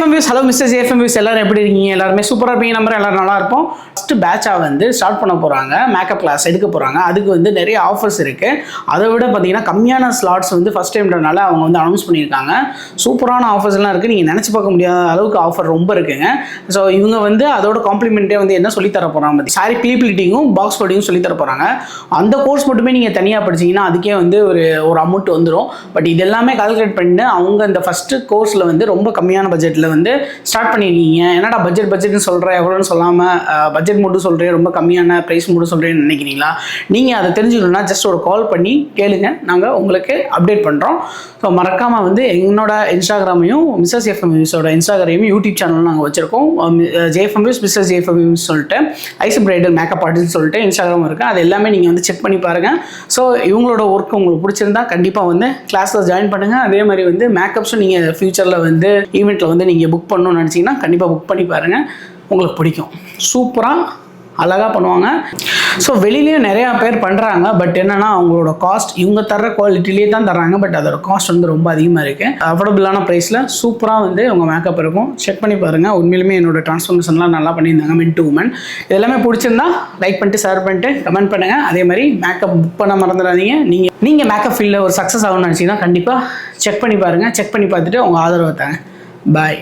JFM Views, hello Mr. JFM Views, எல்லாரும் எப்படி இருக்கீங்க? எல்லாரும் சூப்பரா இருப்பீங்க நம்பர் எல்லாரும் நல்லா இருப்போம். ஃபர்ஸ்ட் பேட்சா வந்து ஸ்டார்ட் பண்ண போறாங்க, மேக்கப் கிளாஸ் எடுக்க போறாங்க. அதுக்கு வந்து நிறைய ஆஃபர்ஸ் இருக்கு. அதை விட பாத்தீங்கன்னா கம்மியான ஸ்லாட்ஸ் வந்து ஃபர்ஸ்ட் டைம்ன்றனால அவங்க வந்து அனௌன்ஸ் பண்ணியிருக்காங்க. சூப்பரான ஆஃபர்ஸ் எல்லாம் இருக்கு. நீங்க நினைச்சு பார்க்க முடியாத அளவுக்கு ஆஃபர் ரொம்ப இருக்குங்க. ஸோ இவங்க வந்து அதோட காம்ப்ளிமெண்டே வந்து என்ன சொல்லி தர போறாங்க, சாரி கிளிப்பிலிட்டிங்கும் பாக்ஸ் கோடிங்கும் சொல்லி தர போறாங்க. அந்த கோர்ஸ் மட்டுமே நீங்க தனியா படிச்சீங்கன்னா அதுக்கே வந்து ஒரு அமௌண்ட் வந்துடும். பட் இது எல்லாமே கால்குலேட் பண்ணிட்டு அவங்க இந்த ஃபர்ஸ்ட் கோர்ஸ்ல வந்து ரொம்ப கம்மியான பட்ஜெட்ல வந்து ஸ்டார்ட் பண்ணிருக்கீங்க. என்னடா பட்ஜெட்னு சொல்கிறேன், எவ்வளோன்னு சொல்லாமல் பட்ஜெட் மட்டும் சொல்கிறேன், ரொம்ப கம்மியான ப்ரைஸ் மட்டும் சொல்கிறேன்னு நினைக்கிறீங்களா? நீங்கள் அதை தெரிஞ்சுக்கணும்னா ஜஸ்ட் ஒரு கால் பண்ணி கேளுங்க, நாங்கள் உங்களுக்கு அப்டேட் பண்ணுறோம். ஸோ மறக்காமல் வந்து என்னோட இன்ஸ்டாகிராமையும் மிஸ்ஸஸ் JFM Viewஸோட இன்ஸ்டாகிராமையும் யூடியூப் சேனலும் நாங்கள் வச்சுருக்கோம். JFM Views Mrs JFM Views சொல்லிட்டு ஐஸ் பிரைடல் மேக்கப் ஆர்டிஸ்ட் சொல்லிட்டு இன்ஸ்டாகிராம் இருக்குது. அது எல்லாமே நீங்கள் வந்து செக் பண்ணி பாருங்கள். ஸோ இவங்களோட ஒர்க் உங்களுக்கு பிடிச்சிருந்தா கண்டிப்பாக வந்து கிளாஸில் ஜாயின் பண்ணுங்கள். அதே மாதிரி வந்து மேக்கப்ஸும் நீங்கள் ஃபியூச்சரில் வந்து ஈவெண்ட்டில் வந்து நீங்கள் புக் பண்ணணும்னு நினச்சிங்கன்னா கண்டிப்பாக புக் பண்ணி பாருங்கள், உங்களுக்கு பிடிக்கும். சூப்பராக அழகாக பண்ணுவாங்க. ஸோ வெளியிலேயும் நிறையா பேர் பண்ணுறாங்க. பட் என்னென்னா அவங்களோட காஸ்ட் இவங்க தர்ற குவாலிட்டிலேயே தான் தர்றாங்க. பட் அதோட காஸ்ட் வந்து ரொம்ப அதிகமாக இருக்குது. அஃபோர்டபுளான ப்ரைஸில் சூப்பராக வந்து உங்கள் மேக்கப் இருக்கும். செக் பண்ணி பாருங்கள். உண்மையிலுமே என்னோட ட்ரான்ஸ்ஃபர்மேஷன்லாம் நல்லா பண்ணியிருந்தாங்க மென் டு உமன். இதெல்லாமே பிடிச்சிருந்தா லைக் பண்ணிட்டு ஷேர் பண்ணிட்டு கமெண்ட் பண்ணுங்கள். அதே மாதிரி மேக்கப் புக் பண்ண மறந்துடாதீங்க. நீங்கள் மேக்கப் ஃபீல்டில் ஒரு சக்ஸஸ் ஆகணும்னு நினச்சிங்கன்னா கண்டிப்பாக செக் பண்ணி பாருங்கள். செக் பண்ணி பார்த்துட்டு உங்கள் ஆதரவை தாங்க. பாய்.